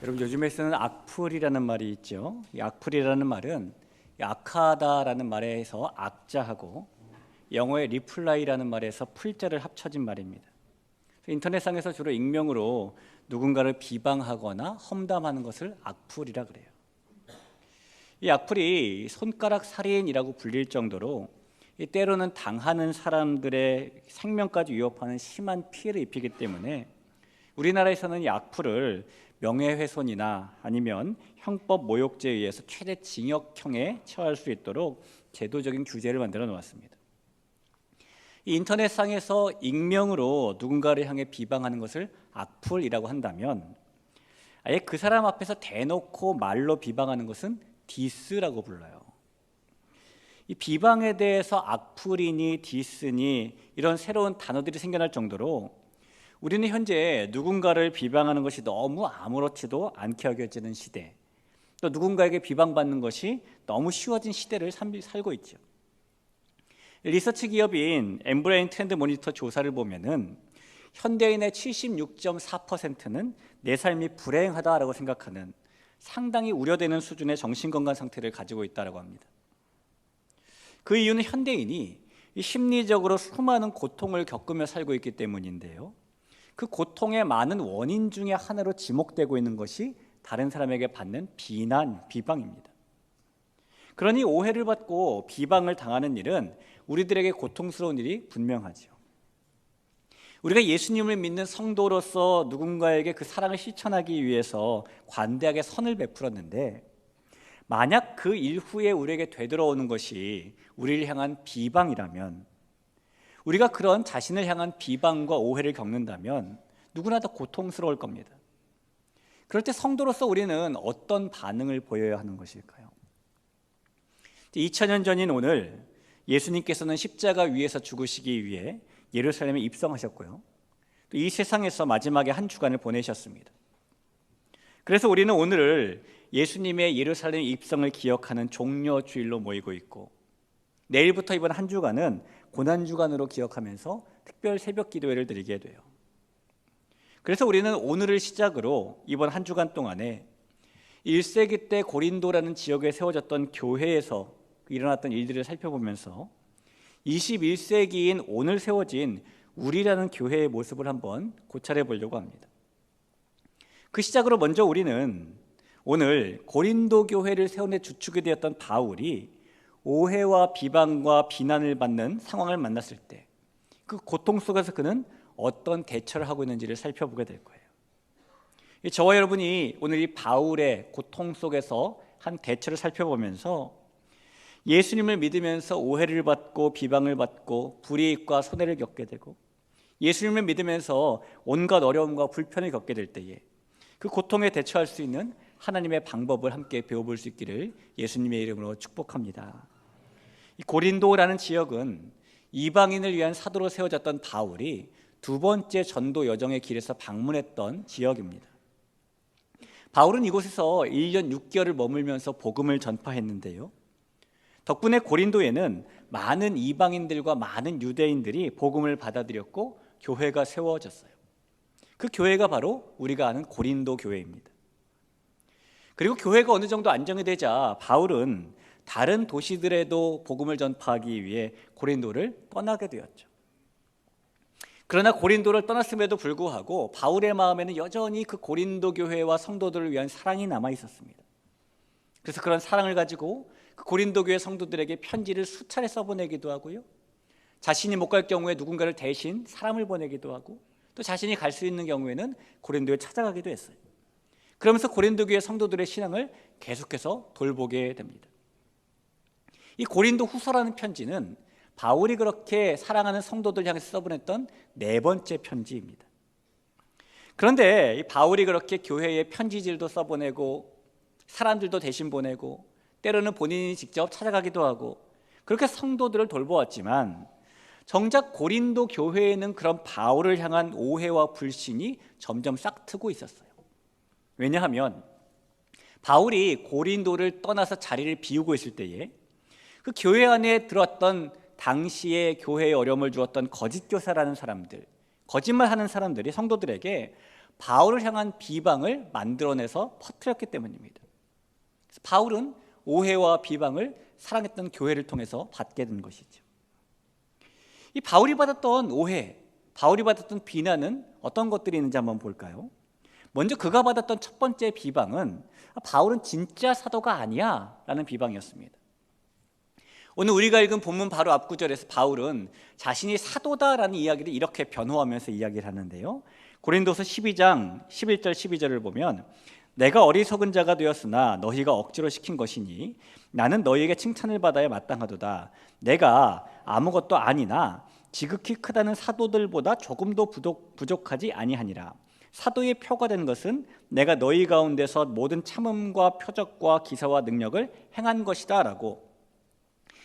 여러분, 요즘에 쓰는 악플이라는 말이 있죠. 이 악플이라는 말은 악하다라는 말에서 악자하고 영어의 리플라이라는 말에서 풀자를 합쳐진 말입니다. 인터넷상에서 주로 익명으로 누군가를 비방하거나 험담하는 것을 악플이라 그래요. 이 악플이 손가락 살인이라고 불릴 정도로 때로는 당하는 사람들의 생명까지 위협하는 심한 피해를 입히기 때문에 우리나라에서는 이 악플을 명예훼손이나 아니면 형법 모욕죄에 의해서 최대 징역형에 처할 수 있도록 제도적인 규제를 만들어 놓았습니다. 이 인터넷상에서 익명으로 누군가를 향해 비방하는 것을 악플이라고 한다면, 아예 그 사람 앞에서 대놓고 말로 비방하는 것은 디스라고 불러요. 이 비방에 대해서 악플이니 디스니 이런 새로운 단어들이 생겨날 정도로 우리는 현재 누군가를 비방하는 것이 너무 아무렇지도 않게 여겨지는 시대, 또 누군가에게 비방받는 것이 너무 쉬워진 시대를 살고 있죠. 리서치 기업인 엠브레인 트렌드 모니터 조사를 보면은 현대인의 76.4%는 내 삶이 불행하다라고 생각하는 상당히 우려되는 수준의 정신건강 상태를 가지고 있다고 합니다. 그 이유는 현대인이 심리적으로 수많은 고통을 겪으며 살고 있기 때문인데요. 그 고통의 많은 원인 중에 하나로 지목되고 있는 것이 다른 사람에게 받는 비난, 비방입니다. 그러니 오해를 받고 비방을 당하는 일은 우리들에게 고통스러운 일이 분명하죠. 우리가 예수님을 믿는 성도로서 누군가에게 그 사랑을 실천하기 위해서 관대하게 선을 베풀었는데, 만약 그 일후에 우리에게 되돌아오는 것이 우리를 향한 비방이라면, 우리가 그런 자신을 향한 비방과 오해를 겪는다면 누구나 다 고통스러울 겁니다. 그럴 때 성도로서 우리는 어떤 반응을 보여야 하는 것일까요? 2000년 전인 오늘 예수님께서는 십자가 위에서 죽으시기 위해 예루살렘에 입성하셨고요, 또 이 세상에서 마지막에 한 주간을 보내셨습니다. 그래서 우리는 오늘을 예수님의 예루살렘 입성을 기억하는 종려주일로 모이고 있고, 내일부터 이번 한 주간은 고난주간으로 기억하면서 특별 새벽 기도회를 드리게 돼요. 그래서 우리는 오늘을 시작으로 이번 한 주간 동안에 1세기 때 고린도라는 지역에 세워졌던 교회에서 일어났던 일들을 살펴보면서 21세기인 오늘 세워진 우리라는 교회의 모습을 한번 고찰해 보려고 합니다. 그 시작으로 먼저 우리는 오늘 고린도 교회를 세우는 주축이 되었던 바울이 오해와 비방과 비난을 받는 상황을 만났을 때 그 고통 속에서 그는 어떤 대처를 하고 있는지를 살펴보게 될 거예요. 저와 여러분이 오늘 이 바울의 고통 속에서 한 대처를 살펴보면서 예수님을 믿으면서 오해를 받고 비방을 받고 불이익과 손해를 겪게 되고, 예수님을 믿으면서 온갖 어려움과 불편을 겪게 될 때에 그 고통에 대처할 수 있는 하나님의 방법을 함께 배워볼 수 있기를 예수님의 이름으로 축복합니다. 이 고린도라는 지역은 이방인을 위한 사도로 세워졌던 바울이 두 번째 전도 여정의 길에서 방문했던 지역입니다. 바울은 이곳에서 1년 6개월을 머물면서 복음을 전파했는데요, 덕분에 고린도에는 많은 이방인들과 많은 유대인들이 복음을 받아들였고 교회가 세워졌어요. 그 교회가 바로 우리가 아는 고린도 교회입니다. 그리고 교회가 어느 정도 안정이 되자 바울은 다른 도시들에도 복음을 전파하기 위해 고린도를 떠나게 되었죠. 그러나 고린도를 떠났음에도 불구하고 바울의 마음에는 여전히 그 고린도 교회와 성도들을 위한 사랑이 남아 있었습니다. 그래서 그런 사랑을 가지고 그 고린도 교회 성도들에게 편지를 수차례 써보내기도 하고요, 자신이 못 갈 경우에 누군가를 대신 사람을 보내기도 하고, 또 자신이 갈 수 있는 경우에는 고린도에 찾아가기도 했어요. 그러면서 고린도 교회 성도들의 신앙을 계속해서 돌보게 됩니다. 이 고린도 후서라는 편지는 바울이 그렇게 사랑하는 성도들 향해서 써보냈던 네 번째 편지입니다. 그런데 이 바울이 그렇게 교회에 편지질도 써보내고 사람들도 대신 보내고 때로는 본인이 직접 찾아가기도 하고 그렇게 성도들을 돌보았지만, 정작 고린도 교회에는 그런 바울을 향한 오해와 불신이 점점 싹트고 있었어요. 왜냐하면 바울이 고린도를 떠나서 자리를 비우고 있을 때에 그 교회 안에 들어왔던 당시에 교회에 어려움을 주었던 거짓 교사라는 사람들, 거짓말하는 사람들이 성도들에게 바울을 향한 비방을 만들어내서 퍼뜨렸기 때문입니다. 그래서 바울은 오해와 비방을 사랑했던 교회를 통해서 받게 된 것이죠. 이 바울이 받았던 오해, 바울이 받았던 비난은 어떤 것들이 있는지 한번 볼까요? 먼저 그가 받았던 첫 번째 비방은 바울은 진짜 사도가 아니야 라는 비방이었습니다. 오늘 우리가 읽은 본문 바로 앞구절에서 바울은 자신이 사도다라는 이야기를 이렇게 변호하면서 이야기를 하는데요. 고린도서 12장 11절 12절을 보면 내가 어리석은 자가 되었으나 너희가 억지로 시킨 것이니 나는 너희에게 칭찬을 받아야 마땅하도다. 내가 아무것도 아니나 지극히 크다는 사도들보다 조금도 부족하지 아니하니라. 사도의 표가 된 것은 내가 너희 가운데서 모든 참음과 표적과 기사와 능력을 행한 것이다 라고,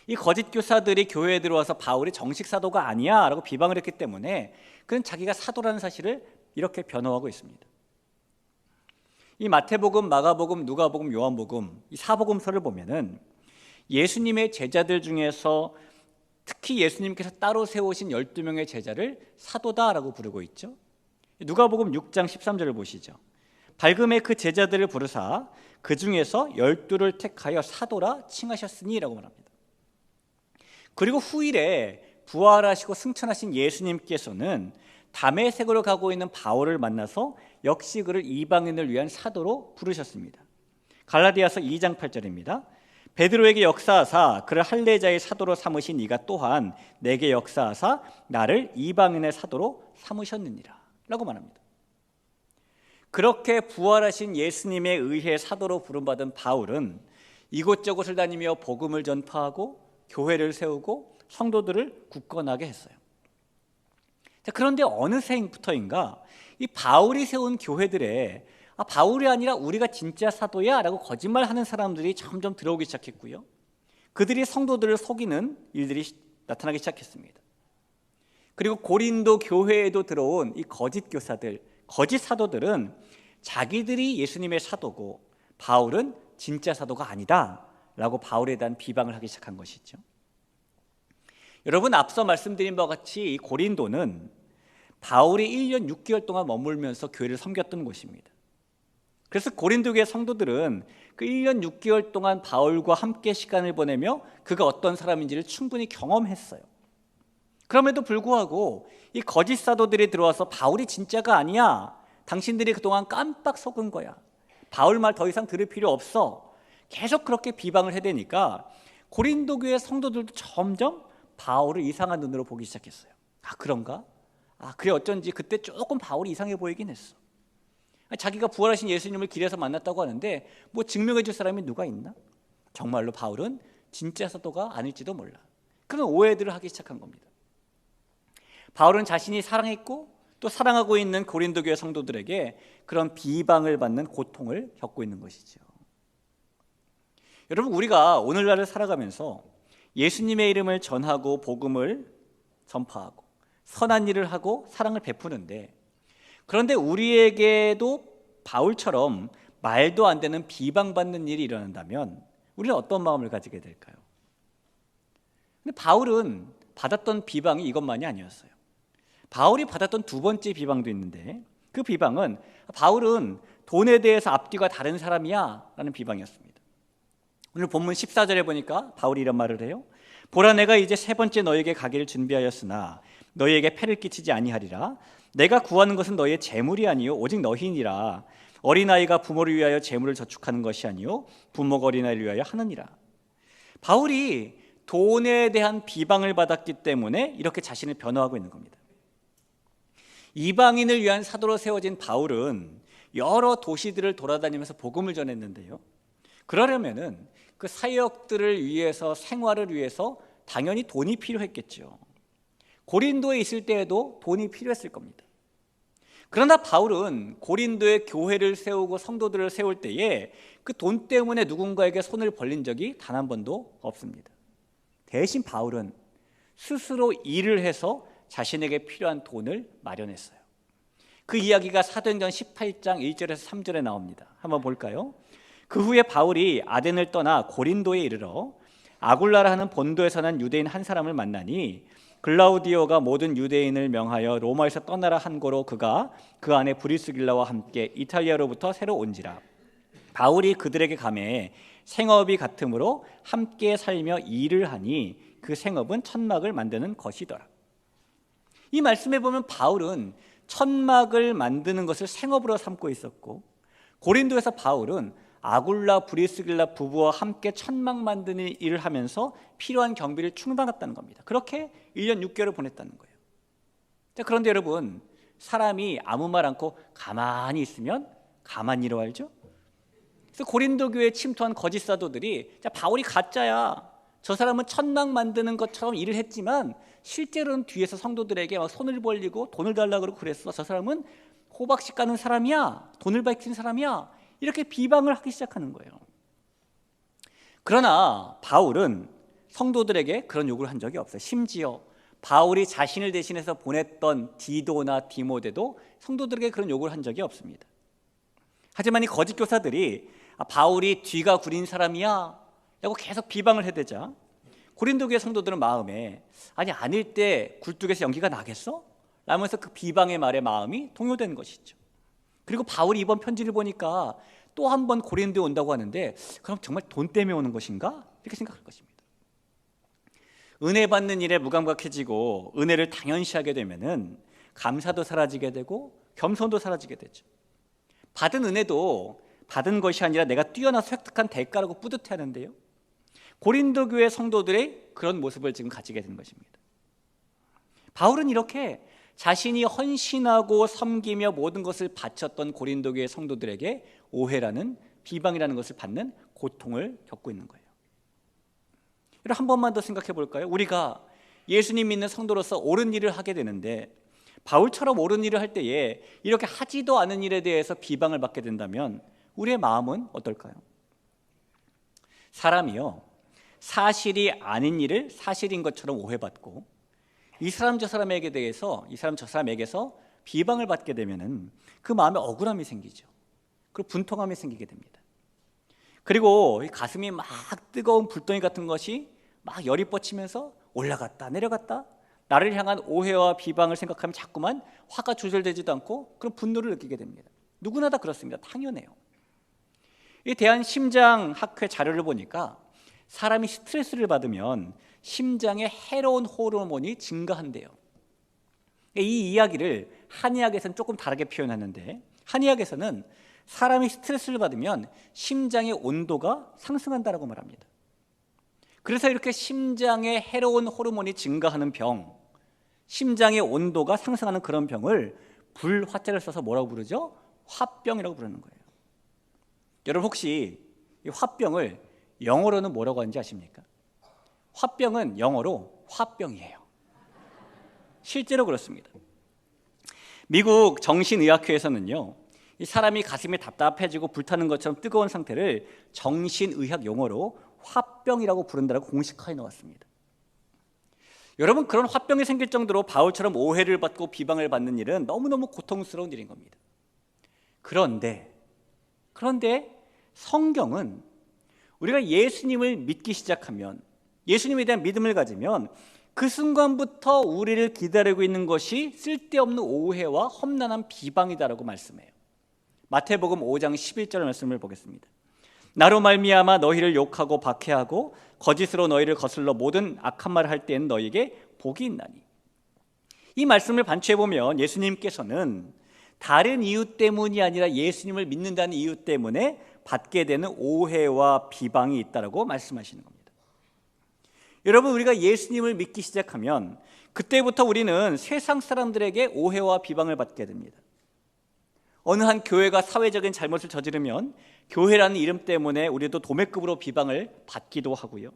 이 거짓 교사들이 교회에 들어와서 바울이 정식 사도가 아니야 라고 비방을 했기 때문에 그는 자기가 사도라는 사실을 이렇게 변호하고 있습니다. 이 마태복음, 마가복음, 누가복음, 요한복음 이 사복음서를 보면은 예수님의 제자들 중에서 특히 예수님께서 따로 세우신 12명의 제자를 사도다라고 부르고 있죠. 누가복음 6장 13절을 보시죠. 발금에 그 제자들을 부르사 그 중에서 12를 택하여 사도라 칭하셨으니 라고 말합니다. 그리고 후일에 부활하시고 승천하신 예수님께서는 다메섹으로 가고 있는 바울을 만나서 역시 그를 이방인을 위한 사도로 부르셨습니다. 갈라디아서 2장 8절입니다. 베드로에게 역사하사 그를 할례자의 사도로 삼으신 이가 또한 내게 역사하사 나를 이방인의 사도로 삼으셨느니라 라고 말합니다. 그렇게 부활하신 예수님에 의해 사도로 부름받은 바울은 이곳저곳을 다니며 복음을 전파하고 교회를 세우고 성도들을 굳건하게 했어요. 그런데 어느새부터인가 이 바울이 세운 교회들에 바울이 아니라 우리가 진짜 사도야 라고 거짓말하는 사람들이 점점 들어오기 시작했고요. 그들이 성도들을 속이는 일들이 나타나기 시작했습니다. 그리고 고린도 교회에도 들어온 이 거짓 교사들, 거짓 사도들은 자기들이 예수님의 사도고 바울은 진짜 사도가 아니다 라고 바울에 대한 비방을 하기 시작한 것이죠. 여러분, 앞서 말씀드린 바와 같이 이 고린도는 바울이 1년 6개월 동안 머물면서 교회를 섬겼던 곳입니다. 그래서 고린도 교회 성도들은 그 1년 6개월 동안 바울과 함께 시간을 보내며 그가 어떤 사람인지를 충분히 경험했어요. 그럼에도 불구하고 이 거짓 사도들이 들어와서 바울이 진짜가 아니야, 당신들이 그동안 깜빡 속은 거야, 바울 말 더 이상 들을 필요 없어, 계속 그렇게 비방을 해대니까 고린도 교회 성도들도 점점 바울을 이상한 눈으로 보기 시작했어요. 그런가? 그래, 어쩐지 그때 조금 바울이 이상해 보이긴 했어. 자기가 부활하신 예수님을 길에서 만났다고 하는데 뭐 증명해 줄 사람이 누가 있나? 정말로 바울은 진짜 사도가 아닐지도 몰라. 그런 오해들을 하기 시작한 겁니다. 바울은 자신이 사랑했고 또 사랑하고 있는 고린도 교회 성도들에게 그런 비방을 받는 고통을 겪고 있는 것이죠. 여러분, 우리가 오늘날을 살아가면서 예수님의 이름을 전하고 복음을 전파하고 선한 일을 하고 사랑을 베푸는데, 그런데 우리에게도 바울처럼 말도 안 되는 비방받는 일이 일어난다면 우리는 어떤 마음을 가지게 될까요? 근데 바울은 받았던 비방이 이것만이 아니었어요. 바울이 받았던 두 번째 비방도 있는데 그 비방은 바울은 돈에 대해서 앞뒤가 다른 사람이야 라는 비방이었습니다. 오늘 본문 14절에 보니까 바울이 이런 말을 해요. 보라, 내가 이제 세 번째 너에게 가기를 준비하였으나 너희에게 패를 끼치지 아니하리라. 내가 구하는 것은 너희의 재물이 아니요 오직 너희니라. 어린아이가 부모를 위하여 재물을 저축하는 것이 아니요 부모가 어린아이를 위하여 하느니라. 바울이 돈에 대한 비방을 받았기 때문에 이렇게 자신을 변호하고 있는 겁니다. 이방인을 위한 사도로 세워진 바울은 여러 도시들을 돌아다니면서 복음을 전했는데요, 그러려면은 그 사역들을 위해서, 생활을 위해서 당연히 돈이 필요했겠죠. 고린도에 있을 때에도 돈이 필요했을 겁니다. 그러나 바울은 고린도에 교회를 세우고 성도들을 세울 때에 그 돈 때문에 누군가에게 손을 벌린 적이 단 한 번도 없습니다. 대신 바울은 스스로 일을 해서 자신에게 필요한 돈을 마련했어요. 그 이야기가 사도행전 18장 1절에서 3절에 나옵니다. 한번 볼까요? 그 후에 바울이 아덴을 떠나 고린도에 이르러 아굴라라 하는 본도에서 난 유대인 한 사람을 만나니 글라우디오가 모든 유대인을 명하여 로마에서 떠나라 한 고로 그가 그 안에 브리스길라와 함께 이탈리아로부터 새로 온지라. 바울이 그들에게 감해 생업이 같으므로 함께 살며 일을 하니 그 생업은 천막을 만드는 것이더라. 이 말씀에 보면 바울은 천막을 만드는 것을 생업으로 삼고 있었고, 고린도에서 바울은 아굴라 브리스길라 부부와 함께 천막 만드는 일을 하면서 필요한 경비를 충당했다는 겁니다. 그렇게 1년 6개월을 보냈다는 거예요. 자, 그런데 여러분, 사람이 아무 말 않고 가만히 있으면 가만히 일어 알죠? 그래서 고린도 교회에 침투한 거짓 사도들이, 자, 바울이 가짜야, 저 사람은 천막 만드는 것처럼 일을 했지만 실제로는 뒤에서 성도들에게 막 손을 벌리고 돈을 달라고 그러고 그랬어, 저 사람은 호박씨 까는 사람이야, 돈을 밝힌 사람이야, 이렇게 비방을 하기 시작하는 거예요. 그러나 바울은 성도들에게 그런 요구를 한 적이 없어요. 심지어 바울이 자신을 대신해서 보냈던 디도나 디모데도 성도들에게 그런 요구를 한 적이 없습니다. 하지만 이 거짓 교사들이 바울이 뒤가 구린 사람이야 라고 계속 비방을 해대자 고린도 교회 성도들은 마음에, 아니 아닐 때 굴뚝에서 연기가 나겠어? 라면서 그 비방의 말에 마음이 동요된 것이죠. 그리고 바울이 이번 편지를 보니까 또 한 번 고린도에 온다고 하는데, 그럼 정말 돈 때문에 오는 것인가? 이렇게 생각할 것입니다. 은혜 받는 일에 무감각해지고 은혜를 당연시하게 되면은 감사도 사라지게 되고 겸손도 사라지게 되죠. 받은 은혜도 받은 것이 아니라 내가 뛰어나서 획득한 대가라고 뿌듯해하는데요, 고린도 교회 성도들의 그런 모습을 지금 가지게 된 것입니다. 바울은 이렇게 자신이 헌신하고 섬기며 모든 것을 바쳤던 고린도 교회 성도들에게 오해라는, 비방이라는 것을 받는 고통을 겪고 있는 거예요. 여러분, 한 번만 더 생각해 볼까요? 우리가 예수님 믿는 성도로서 옳은 일을 하게 되는데 바울처럼 옳은 일을 할 때에 이렇게 하지도 않은 일에 대해서 비방을 받게 된다면 우리의 마음은 어떨까요? 사람이요, 사실이 아닌 일을 사실인 것처럼 오해받고 이 사람 저 사람에게 대해서, 이 사람 저 사람에게서 비방을 받게 되면은 그 마음에 억울함이 생기죠. 그리고 분통함이 생기게 됩니다. 그리고 가슴이 막 뜨거운 불덩이 같은 것이 막 열이 뻗치면서 올라갔다 내려갔다, 나를 향한 오해와 비방을 생각하면 자꾸만 화가 조절되지도 않고 그런 분노를 느끼게 됩니다. 누구나 다 그렇습니다. 당연해요. 이 대한심장학회 자료를 보니까 사람이 스트레스를 받으면 심장에 해로운 호르몬이 증가한대요. 이 이야기를 한의학에서는 조금 다르게 표현하는데, 한의학에서는 사람이 스트레스를 받으면 심장의 온도가 상승한다고 말합니다. 그래서 이렇게 심장에 해로운 호르몬이 증가하는 병, 심장의 온도가 상승하는 그런 병을 불화자를 써서 뭐라고 부르죠? 화병이라고 부르는 거예요. 여러분, 혹시 이 화병을 영어로는 뭐라고 하는지 아십니까? 화병은 영어로 화병이에요. 실제로 그렇습니다. 미국 정신의학회에서는요, 이 사람이 가슴이 답답해지고 불타는 것처럼 뜨거운 상태를 정신의학 용어로 화병이라고 부른다고 공식화해 놓았습니다. 여러분, 그런 화병이 생길 정도로 바울처럼 오해를 받고 비방을 받는 일은 너무너무 고통스러운 일인 겁니다. 그런데 성경은 우리가 예수님을 믿기 시작하면, 예수님에 대한 믿음을 가지면 그 순간부터 우리를 기다리고 있는 것이 쓸데없는 오해와 험난한 비방이다라고 말씀해요. 마태복음 5장 11절 말씀을 보겠습니다. 나로 말미암아 너희를 욕하고 박해하고 거짓으로 너희를 거슬러 모든 악한 말을 할 때에는 너희에게 복이 있나니. 이 말씀을 반추해 보면 예수님께서는 다른 이유 때문이 아니라 예수님을 믿는다는 이유 때문에 받게 되는 오해와 비방이 있다라고 말씀하시는 겁니다. 여러분, 우리가 예수님을 믿기 시작하면 그때부터 우리는 세상 사람들에게 오해와 비방을 받게 됩니다. 어느 한 교회가 사회적인 잘못을 저지르면 교회라는 이름 때문에 우리도 도매급으로 비방을 받기도 하고요.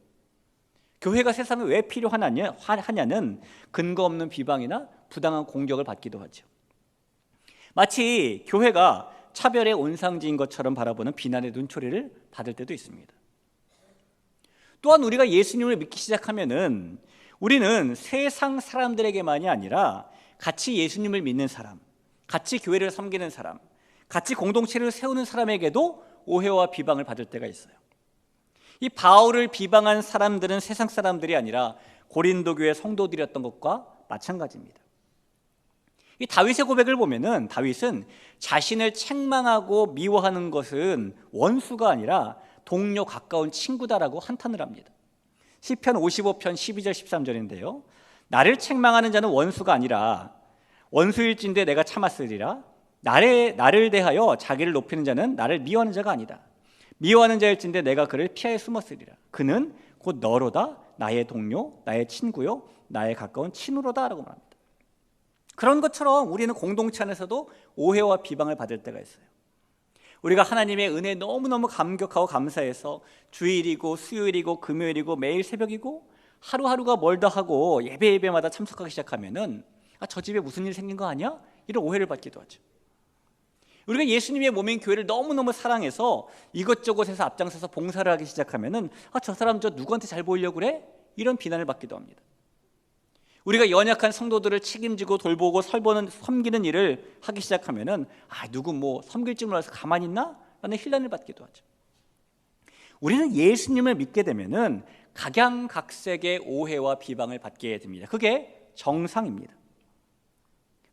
교회가 세상에 왜 필요하냐는 근거 없는 비방이나 부당한 공격을 받기도 하죠. 마치 교회가 차별의 온상지인 것처럼 바라보는 비난의 눈초리를 받을 때도 있습니다. 또한 우리가 예수님을 믿기 시작하면은 우리는 세상 사람들에게만이 아니라 같이 예수님을 믿는 사람, 같이 교회를 섬기는 사람, 같이 공동체를 세우는 사람에게도 오해와 비방을 받을 때가 있어요. 이 바울을 비방한 사람들은 세상 사람들이 아니라 고린도 교회 성도들이었던 것과 마찬가지입니다. 이 다윗의 고백을 보면은 다윗은 자신을 책망하고 미워하는 것은 원수가 아니라 동료 가까운 친구다라고 한탄을 합니다. 시편 55편 12절 13절인데요. 나를 책망하는 자는 원수가 아니라 원수일진데 내가 참았으리라. 나를 대하여 자기를 높이는 자는 나를 미워하는 자가 아니다. 미워하는 자일진데 내가 그를 피하여 숨었으리라. 그는 곧 너로다. 나의 동료, 나의 친구요, 나의 가까운 친우로다 라고 말합니다. 그런 것처럼 우리는 공동체 안에서도 오해와 비방을 받을 때가 있어요. 우리가 하나님의 은혜에 너무너무 감격하고 감사해서 주일이고 수요일이고 금요일이고 매일 새벽이고 하루하루가 멀다 하고 예배마다 참석하기 시작하면은 저 집에 무슨 일 생긴 거 아니야? 이런 오해를 받기도 하죠. 우리가 예수님의 몸인 교회를 너무너무 사랑해서 이것저것에서 앞장서서 봉사를 하기 시작하면은 저 사람 저 누구한테 잘 보이려고 그래? 이런 비난을 받기도 합니다. 우리가 연약한 성도들을 책임지고 돌보고 섬기는 일을 하기 시작하면은 누구 뭐 섬길 줄 몰라서 가만히 있나? 라는 힐난을 받기도 하죠. 우리는 예수님을 믿게 되면은 각양각색의 오해와 비방을 받게 됩니다. 그게 정상입니다.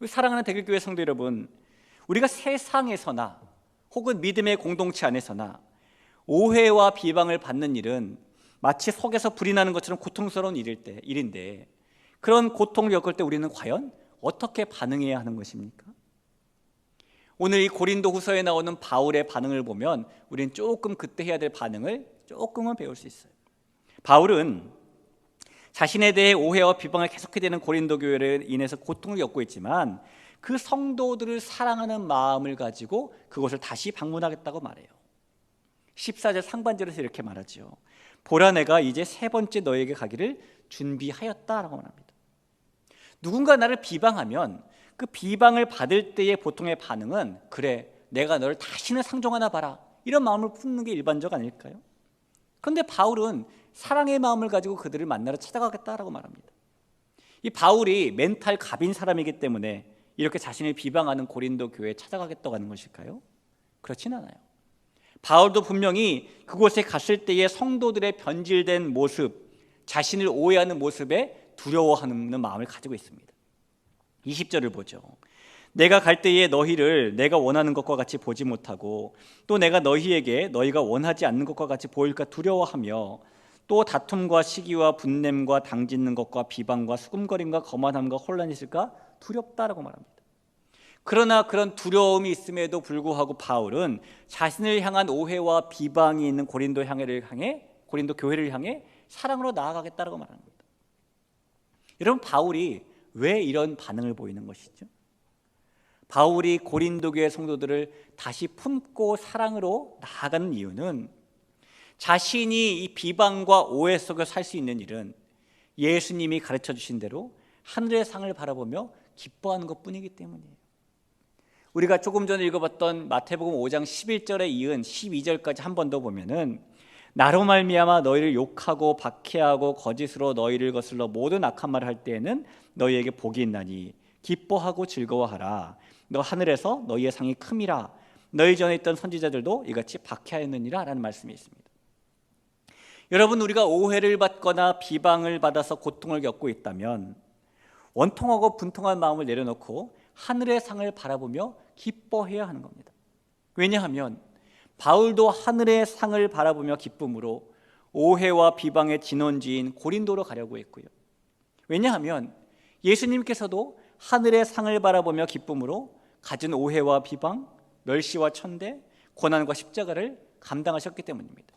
사랑하는 대글교회 성도 여러분, 우리가 세상에서나 혹은 믿음의 공동체 안에서나 오해와 비방을 받는 일은 마치 속에서 불이 나는 것처럼 고통스러운 일인데 그런 고통을 겪을 때 우리는 과연 어떻게 반응해야 하는 것입니까? 오늘 이 고린도후서에 나오는 바울의 반응을 보면 우리는 조금 그때 해야 될 반응을 조금은 배울 수 있어요. 바울은 자신에 대해 오해와 비방을 계속해야 되는 고린도 교회를 인해서 고통을 겪고 있지만 그 성도들을 사랑하는 마음을 가지고 그곳을 다시 방문하겠다고 말해요. 14절 상반절에서 이렇게 말하죠. 보라 내가 이제 세 번째 너에게 가기를 준비하였다라고 말합니다. 누군가 나를 비방하면 그 비방을 받을 때의 보통의 반응은 그래 내가 너를 다시는 상종하나 봐라 이런 마음을 품는 게 일반적 아닐까요? 그런데 바울은 사랑의 마음을 가지고 그들을 만나러 찾아가겠다라고 말합니다. 이 바울이 멘탈 갑인 사람이기 때문에 이렇게 자신을 비방하는 고린도 교회에 찾아가겠다고 하는 것일까요? 그렇진 않아요. 바울도 분명히 그곳에 갔을 때의 성도들의 변질된 모습, 자신을 오해하는 모습에 두려워하는 마음을 가지고 있습니다. 20절을 보죠. 내가 갈 때에 너희를 내가 원하는 것과 같이 보지 못하고 또 내가 너희에게 너희가 원하지 않는 것과 같이 보일까 두려워하며 또 다툼과 시기와 분냄과 당짓는 것과 비방과 수금거림과 거만함과 혼란이 있을까 두렵다라고 말합니다. 그러나 그런 두려움이 있음에도 불구하고 바울은 자신을 향한 오해와 비방이 있는 고린도 교회를 향해 사랑으로 나아가겠다라고 말합니다. 여러분, 바울이 왜 이런 반응을 보이는 것이죠? 바울이 고린도 교회 성도들을 다시 품고 사랑으로 나아가는 이유는 자신이 이 비방과 오해 속에 살 수 있는 일은 예수님이 가르쳐 주신 대로 하늘의 상을 바라보며 기뻐하는 것뿐이기 때문이에요. 우리가 조금 전에 읽어봤던 마태복음 5장 11절에 이은 12절까지 한 번 더 보면은 나로 말미암아 너희를 욕하고 박해하고 거짓으로 너희를 거슬러 모든 악한 말을 할 때에는 너희에게 복이 있나니 기뻐하고 즐거워하라. 너 하늘에서 너희의 상이 큼이라. 너희 전에 있던 선지자들도 이같이 박해하였느니라 라는 말씀이 있습니다. 여러분, 우리가 오해를 받거나 비방을 받아서 고통을 겪고 있다면 원통하고 분통한 마음을 내려놓고 하늘의 상을 바라보며 기뻐해야 하는 겁니다. 왜냐하면 바울도 하늘의 상을 바라보며 기쁨으로 오해와 비방의 진원지인 고린도로 가려고 했고요. 왜냐하면 예수님께서도 하늘의 상을 바라보며 기쁨으로 가진 오해와 비방, 멸시와 천대, 고난과 십자가를 감당하셨기 때문입니다.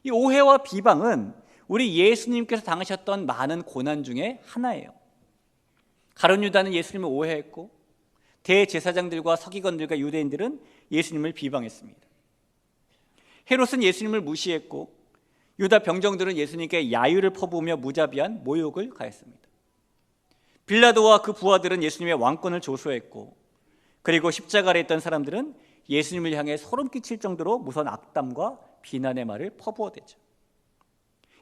이 오해와 비방은 우리 예수님께서 당하셨던 많은 고난 중에 하나예요. 가룟 유다는 예수님을 오해했고 대제사장들과 서기관들과 유대인들은 예수님을 비방했습니다. 헤롯은 예수님을 무시했고 유다 병정들은 예수님께 야유를 퍼부으며 무자비한 모욕을 가했습니다. 빌라도와 그 부하들은 예수님의 왕권을 조소했고 그리고 십자가 아래 있던 사람들은 예수님을 향해 소름 끼칠 정도로 무서운 악담과 비난의 말을 퍼부어대죠.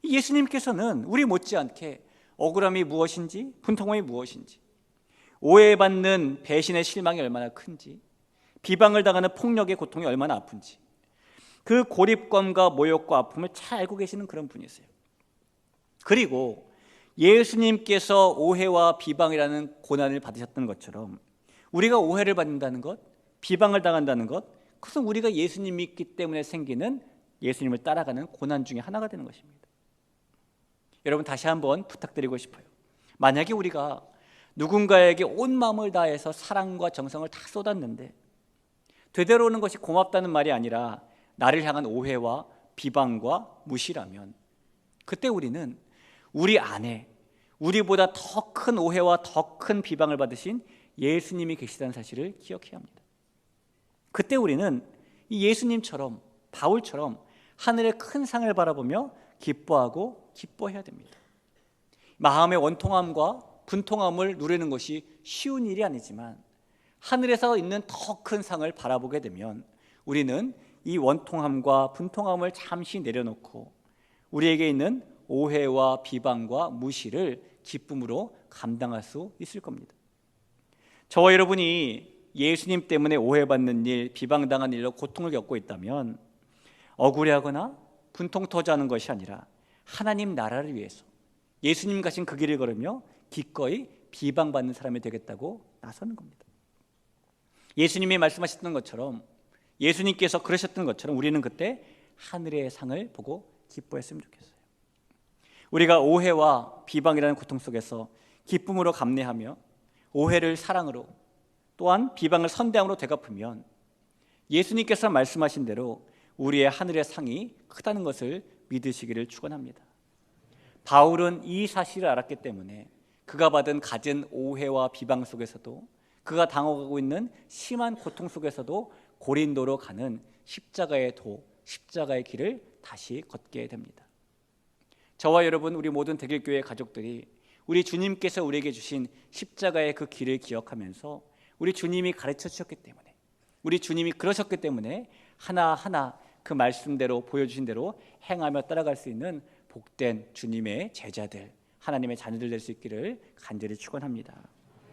예수님께서는 우리 못지않게 억울함이 무엇인지 분통함이 무엇인지 오해받는 배신의 실망이 얼마나 큰지 비방을 당하는 폭력의 고통이 얼마나 아픈지 그 고립감과 모욕과 아픔을 잘 알고 계시는 그런 분이세요. 그리고 예수님께서 오해와 비방이라는 고난을 받으셨던 것처럼 우리가 오해를 받는다는 것, 비방을 당한다는 것, 그것은 우리가 예수님 믿기 때문에 생기는 예수님을 따라가는 고난 중에 하나가 되는 것입니다. 여러분, 다시 한번 부탁드리고 싶어요. 만약에 우리가 누군가에게 온 마음을 다해서 사랑과 정성을 다 쏟았는데 되돌아오는 것이 고맙다는 말이 아니라 나를 향한 오해와 비방과 무시라면, 그때 우리는 우리 안에 우리보다 더 큰 오해와 더 큰 비방을 받으신 예수님이 계시다는 사실을 기억해야 합니다. 그때 우리는 이 예수님처럼, 바울처럼 하늘의 큰 상을 바라보며 기뻐하고 기뻐해야 됩니다. 마음의 원통함과 분통함을 누리는 것이 쉬운 일이 아니지만 하늘에서 있는 더 큰 상을 바라보게 되면 우리는 이 원통함과 분통함을 잠시 내려놓고 우리에게 있는 오해와 비방과 무시를 기쁨으로 감당할 수 있을 겁니다. 저와 여러분이 예수님 때문에 오해받는 일, 비방당한 일로 고통을 겪고 있다면 억울해하거나 분통 터져하는 것이 아니라 하나님 나라를 위해서 예수님 가신 그 길을 걸으며 기꺼이 비방받는 사람이 되겠다고 나서는 겁니다. 예수님이 말씀하셨던 것처럼, 예수님께서 그러셨던 것처럼 우리는 그때 하늘의 상을 보고 기뻐했으면 좋겠어요. 우리가 오해와 비방이라는 고통 속에서 기쁨으로 감내하며 오해를 사랑으로, 또한 비방을 선대함으로 되갚으면 예수님께서 말씀하신 대로 우리의 하늘의 상이 크다는 것을 믿으시기를 축원합니다. 바울은 이 사실을 알았기 때문에 그가 가진 오해와 비방 속에서도, 그가 당하고 있는 심한 고통 속에서도 고린도로 가는 십자가의 십자가의 길을 다시 걷게 됩니다. 저와 여러분, 우리 모든 대길교회 가족들이 우리 주님께서 우리에게 주신 십자가의 그 길을 기억하면서 우리 주님이 가르쳐 주셨기 때문에, 우리 주님이 그러셨기 때문에 하나하나 그 말씀대로, 보여주신 대로 행하며 따라갈 수 있는 복된 주님의 제자들, 하나님의 자녀들 될 수 있기를 간절히 축원합니다.